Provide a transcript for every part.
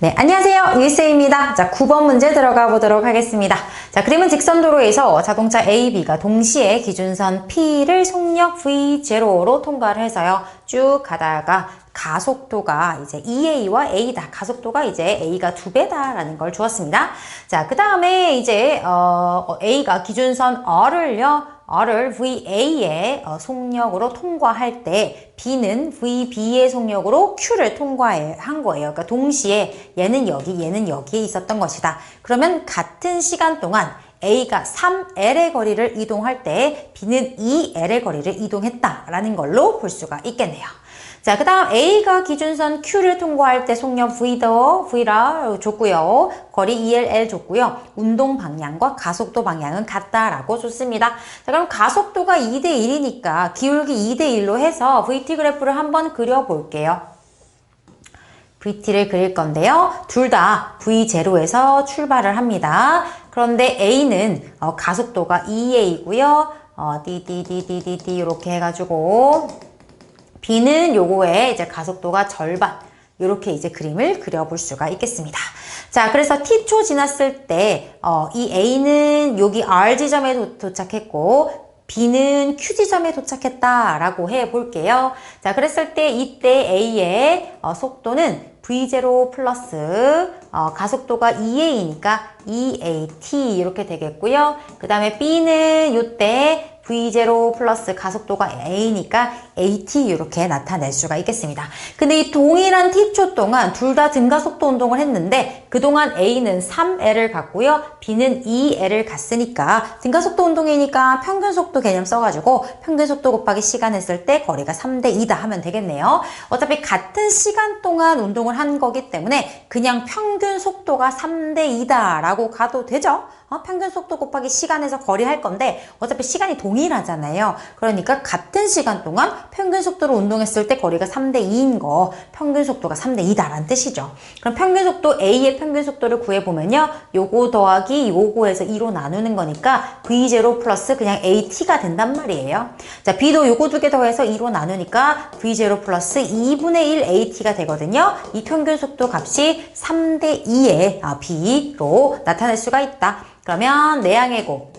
네, 안녕하세요. 유이쌤입니다. 자, 9번 문제 들어가 보도록 하겠습니다. 자, 그림은 직선도로에서 자동차 A, B가 동시에 기준선 P를 속력 V0로 통과를 해서요. 쭉 가다가 가속도가 이제 2A와 A다. 가속도가 이제 A가 2배다라는 걸 주었습니다. 자, 그 다음에 이제, A가 기준선 R을 VA의 속력으로 통과할 때 B는 VB의 속력으로 Q를 통과한 거예요. 그러니까 동시에 얘는 여기, 얘는 여기에 있었던 것이다. 그러면 같은 시간 동안 A가 3L의 거리를 이동할 때 B는 2L의 거리를 이동했다라는 걸로 볼 수가 있겠네요. 자, 그 다음 A가 기준선 Q를 통과할 때 속력 V라 줬고요. 거리 2L 줬고요. 운동 방향과 가속도 방향은 같다라고 줬습니다. 자, 그럼 가속도가 2대1이니까 기울기 2대1로 해서 VT 그래프를 한번 그려볼게요. VT를 그릴 건데요. 둘 다 V0에서 출발을 합니다. 그런데 A는 가속도가 2A고요. 띠띠띠띠띠 이렇게 해가지고 B는 요거에 이제 가속도가 절반 이렇게 이제 그림을 그려볼 수가 있겠습니다. 자, 그래서 T초 지났을 때 이 A는 여기 R 지점에 도착했고 B는 Q 지점에 도착했다라고 해볼게요. 자, 그랬을 때 이때 A의 속도는 V0 플러스 가속도가 2A니까 2AT 이렇게 되겠고요. 그 다음에 B는 이때 V0 플러스 가속도가 A니까 AT 이렇게 나타낼 수가 있겠습니다. 근데 이 동일한 T초 동안 둘 다 등가속도 운동을 했는데 그동안 A는 3L을 갔고요. B는 2L을 갔으니까 등가속도 운동이니까 평균속도 개념 써가지고 평균속도 곱하기 시간 했을 때 거리가 3대2다 하면 되겠네요. 어차피 같은 시간 동안 운동을 한 거기 때문에 그냥 평균속도가 3대2다 라고 가도 되죠. 평균속도 곱하기 시간에서 거리 할 건데 어차피 시간이 동일하잖아요. 그러니까 같은 시간 동안 평균속도로 운동했을 때 거리가 3대2인 거 평균속도가 3대2다 라는 뜻이죠. 그럼 평균속도 A의 평균속도를 구해보면요. 요거 더하기 요거에서 2로 나누는 거니까 V0 플러스 그냥 AT가 된단 말이에요. 자, B도 요거 두 개 더해서 2로 나누니까 V0 플러스 2분의 1 AT가 되거든요. 이 평균속도 값이 3대2의 B로 나타낼 수가 있다. 그러면 내양의 곱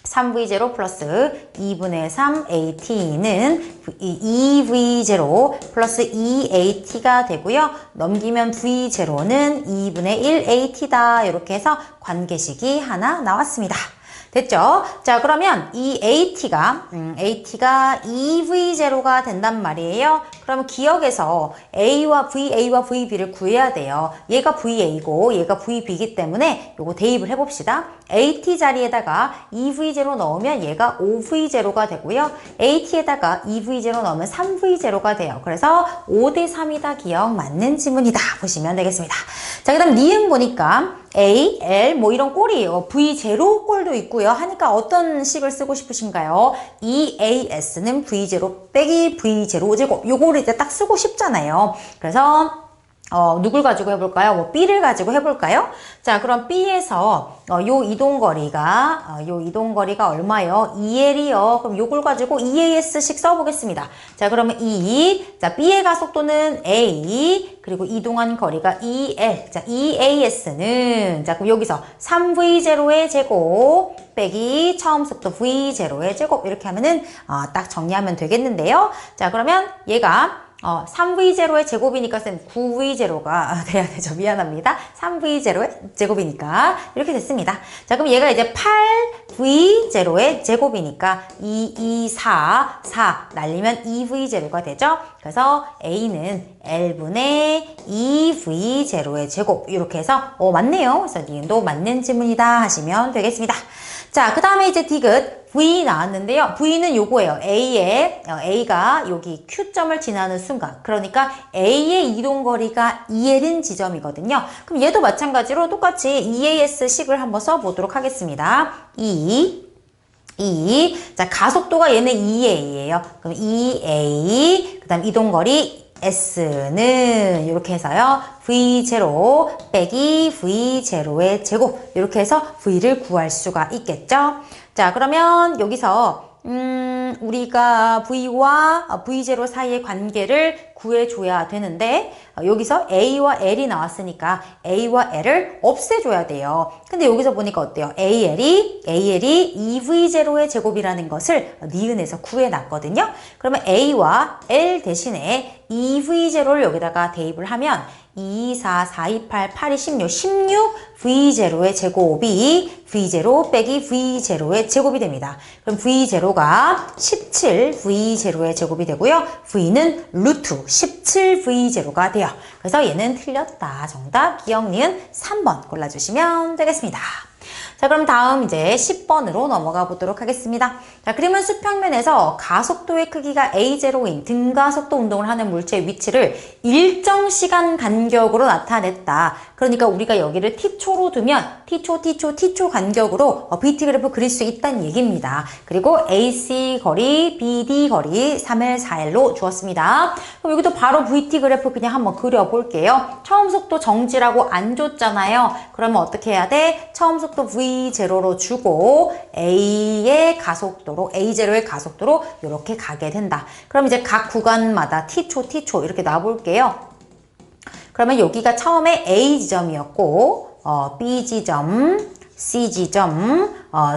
3V0 플러스 2분의 3 AT는 2V0 플러스 2AT가 되고요. 넘기면 V0는 2분의 1 AT다. 이렇게 해서 관계식이 하나 나왔습니다. 됐죠? 자, 그러면 이 AT가 2V0가 된단 말이에요. 그러면 기억에서 A와 VB를 구해야 돼요. 얘가 VA고 얘가 VB이기 때문에 요거 대입을 해봅시다. AT 자리에다가 2V0 넣으면 얘가 5V0가 되고요. AT에다가 2V0 넣으면 3V0가 돼요. 그래서 5대3이다 기억 맞는 지문이다 보시면 되겠습니다. 자, 그 다음 니은 보니까 A, L 뭐 이런 꼴이에요. V0 꼴도 있고요. 하니까 어떤 식을 쓰고 싶으신가요? EAS는 V0 빼기 V0 제곱 요거를 이제 딱 쓰고 싶잖아요. 그래서 누굴 가지고 해볼까요? 뭐 B를 가지고 해볼까요? 자, 그럼 B에서 요 이동거리가 얼마요? 2L이요. 그럼 요걸 가지고 EAS식 써보겠습니다. 자, 그러면 자, B의 가속도는 A, 그리고 이동한 거리가 2L. 자, EAS는, 자, 그럼 여기서 3V0의 제곱 빼기 처음 속도 V0의 제곱 이렇게 하면은 딱 정리하면 되겠는데요. 자, 그러면 얘가 3V0의 제곱이니까 쌤 9V0가 돼야 되죠. 미안합니다. 3V0의 제곱이니까 이렇게 됐습니다. 자, 그럼 얘가 이제 8V0의 제곱이니까 2, 4 날리면 2V0가 되죠. 그래서 A는 L분의 2V0의 제곱 이렇게 해서 맞네요. 그래서 니은도 맞는 지문이다 하시면 되겠습니다. 자, 그 다음에 이제 디귿 V 나왔는데요. V는 요거예요. A가 여기 Q점을 지나는 순간. 그러니까 A의 이동거리가 2L인 지점이거든요. 그럼 얘도 마찬가지로 똑같이 EAS식을 한번 써보도록 하겠습니다. 자, 가속도가 얘는 2A예요. 그럼 2A, 그 다음 이동거리 S는 이렇게 해서요. V0 빼기 V0의 제곱 이렇게 해서 V를 구할 수가 있겠죠. 자, 그러면 여기서 우리가 V와 V0 사이의 관계를 구해줘야 되는데 여기서 A와 L이 나왔으니까 A와 L을 없애줘야 돼요. 근데 여기서 보니까 어때요? AL이 2V0의 제곱이라는 것을 니은에서 구해놨거든요. 그러면 A와 L 대신에 2V0를 여기다가 대입을 하면 2, 4, 4, 2, 8, 8, 2, 16, 16 V0의 제곱이 V0 빼기 V0의 제곱이 됩니다. 그럼 V0가 17 V0의 제곱이 되고요. V는 루트 17 V0가 돼요. 그래서 얘는 틀렸다. 정답 기억 니은 3번 골라주시면 되겠습니다. 자, 그럼 다음 이제 10번으로 넘어가 보도록 하겠습니다. 자, 그림은 수평면에서 가속도의 크기가 A0인 등가속도 운동을 하는 물체의 위치를 일정 시간 간격으로 나타냈다. 그러니까 우리가 여기를 t초로 두면 t초 간격으로 VT 그래프 그릴 수 있다는 얘기입니다. 그리고 AC 거리, BD 거리 3L, 4L로 주었습니다. 그럼 여기도 바로 VT 그래프 그냥 한번 그려볼게요. 처음 속도 정지라고 안 줬잖아요. 그러면 어떻게 해야 돼? 처음 속도 V0로 주고 A의 가속도로, A0의 가속도로 이렇게 가게 된다. 그럼 이제 각 구간마다 t초 이렇게 놔볼게요. 그러면 여기가 처음에 A 지점이었고 B 지점, C 지점,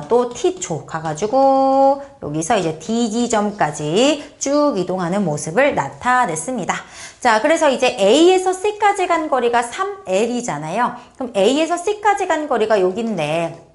또 T초 가가지고 여기서 이제 D 지점까지 쭉 이동하는 모습을 나타냈습니다. 자, 그래서 이제 A에서 C까지 간 거리가 3L이잖아요. 그럼 A에서 C까지 간 거리가 여기인데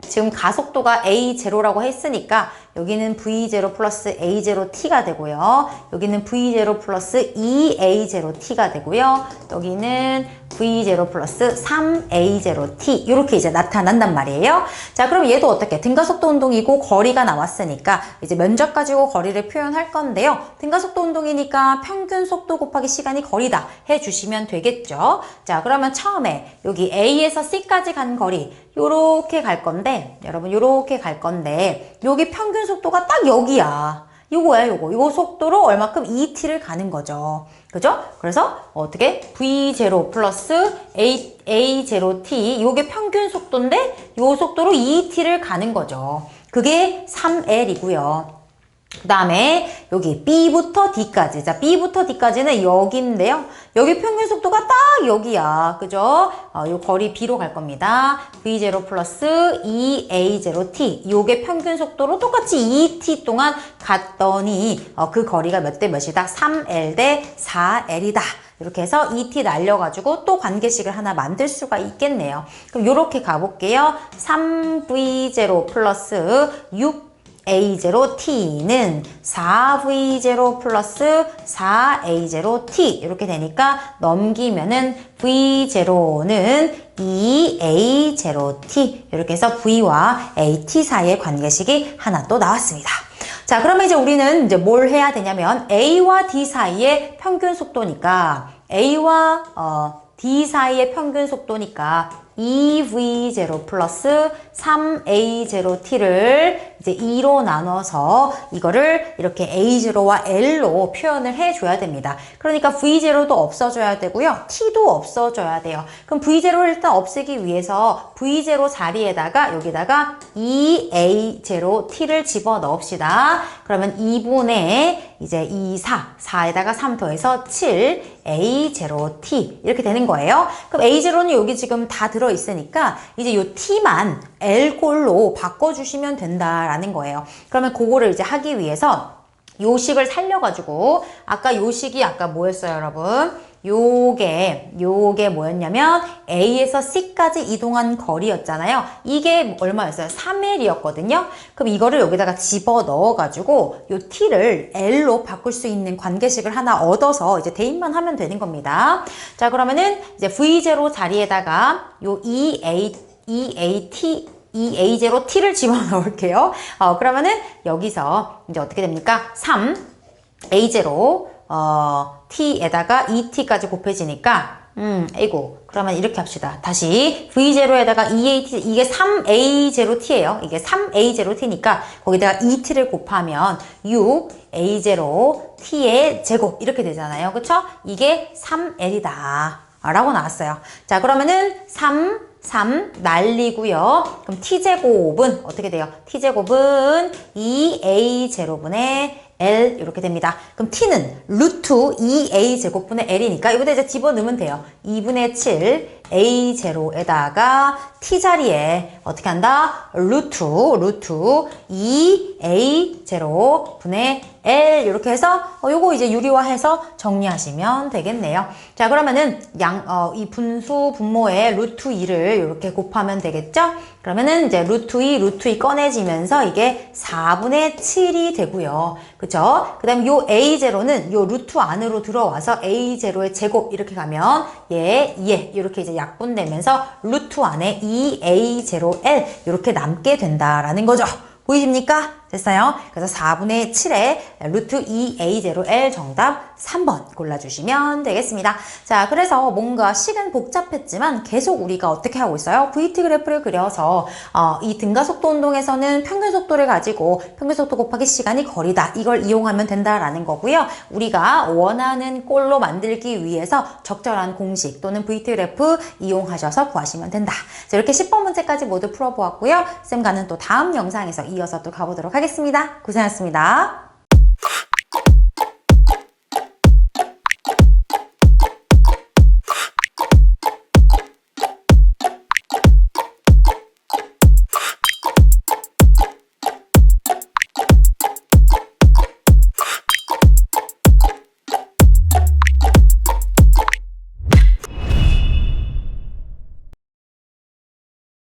지금 가속도가 A0라고 했으니까 여기는 V0 플러스 A0T가 되고요. 여기는 V0 플러스 2A0T가 되고요. 여기는 V0 플러스 3A0T 이렇게 이제 나타난단 말이에요. 자, 그럼 얘도 어떻게? 등가속도 운동이고 거리가 나왔으니까 이제 면적 가지고 거리를 표현할 건데요. 등가속도 운동이니까 평균 속도 곱하기 시간이 거리다 해주시면 되겠죠. 자, 그러면 처음에 여기 A에서 C까지 간 거리 요렇게 갈 건데 여러분 요렇게 갈 건데 여기 평균 속도가 딱 여기야. 요거야, 요거 속도로 얼마큼 2t를 가는 거죠. 그죠? 그래서 어떻게? V0 플러스 A0t 요게 평균 속도인데 요 속도로 2t를 가는 거죠. 그게 3L이고요. 그 다음에 여기 B부터 D까지. 자, B부터 D까지는 여기인데요. 여기 평균 속도가 딱 여기야. 그죠? 요 거리 B로 갈 겁니다. V0 플러스 2A0T. 요게 평균 속도로 똑같이 2T 동안 갔더니 그 거리가 몇 대 몇이다? 3L 대 4L이다. 이렇게 해서 2t 날려가지고 또 관계식을 하나 만들 수가 있겠네요. 그럼 요렇게 가볼게요. 3V0 플러스 6A0T는 4V0 플러스 4A0T 이렇게 되니까 넘기면은 V0는 2A0T 이렇게 해서 V와 AT 사이의 관계식이 하나 또 나왔습니다. 자, 그러면 이제 우리는 이제 뭘 해야 되냐면 A와 D 사이의 평균 속도니까 A와 D 사이의 평균 속도니까 2V0 플러스 3A0T를 이제 2로 나눠서 이거를 이렇게 A0와 L로 표현을 해줘야 됩니다. 그러니까 V0도 없어져야 되고요. T도 없어져야 돼요. 그럼 V0를 일단 없애기 위해서 V0 자리에다가 여기다가 2A0T를 집어 넣읍시다. 그러면 2분의 이제 2, 4에다가 3 더해서 7 A0T 이렇게 되는 거예요. 그럼 A0는 여기 지금 다 들어있으니까 이제 요 T만 L꼴로 바꿔주시면 된다라는 거예요. 그러면 그거를 이제 하기 위해서 요식을 살려가지고 아까 요식이 아까 뭐였어요, 여러분? 요게 뭐였냐면 A에서 C까지 이동한 거리였잖아요. 이게 얼마였어요? 3L이었거든요. 그럼 이거를 여기다가 집어 넣어가지고 요 T를 L로 바꿀 수 있는 관계식을 하나 얻어서 이제 대입만 하면 되는 겁니다. 자, 그러면은 이제 V0 자리에다가 요 EA0T를 집어넣을게요. 그러면은 여기서 이제 어떻게 됩니까? 3A0 T에다가 2T까지 곱해지니까 아이고, 그러면 이렇게 합시다. 다시 V0에다가 2AT, 이게 3A0T예요. 이게 3A0T니까 거기다가 2T를 곱하면 6A0T의 제곱 이렇게 되잖아요. 그쵸? 이게 3L이다. 라고 나왔어요. 자, 그러면은 3 날리고요. 그럼 t제곱은 어떻게 돼요? t제곱은 2a0분의 L 이렇게 됩니다. 그럼 t는 루트 2a제곱분의 L이니까 이거다 이제 집어넣으면 돼요. 2분의 7 a0에다가 t 자리에 어떻게 한다? 루트 2a0분의 L 이렇게 해서 요거 이제 유리화해서 정리하시면 되겠네요. 자, 그러면은 이 분수 분모에 루트 2를 이렇게 곱하면 되겠죠? 그러면은 이제 루트 2 꺼내지면서 이게 4분의 7이 되고요. 그쵸? 그 다음에 요 A0는 요 루트 안으로 들어와서 A0의 제곱 이렇게 가면 얘 이렇게 이제 약분되면서 루트 안에 2A0L 이렇게 남게 된다라는 거죠. 보이십니까? 됐어요? 그래서 4분의 7에 루트 2a0l 정답 3번 골라주시면 되겠습니다. 자, 그래서 뭔가 식은 복잡했지만 계속 우리가 어떻게 하고 있어요? VT 그래프를 그려서 이 등가속도 운동에서는 평균속도를 가지고 평균속도 곱하기 시간이 거리다. 이걸 이용하면 된다라는 거고요. 우리가 원하는 꼴로 만들기 위해서 적절한 공식 또는 VT 그래프 이용하셔서 구하시면 된다. 자, 이렇게 10번 문제까지 모두 풀어보았고요. 쌤과는 또 다음 영상에서 이어서 또 가보도록 하겠습니다. 고생하셨습니다.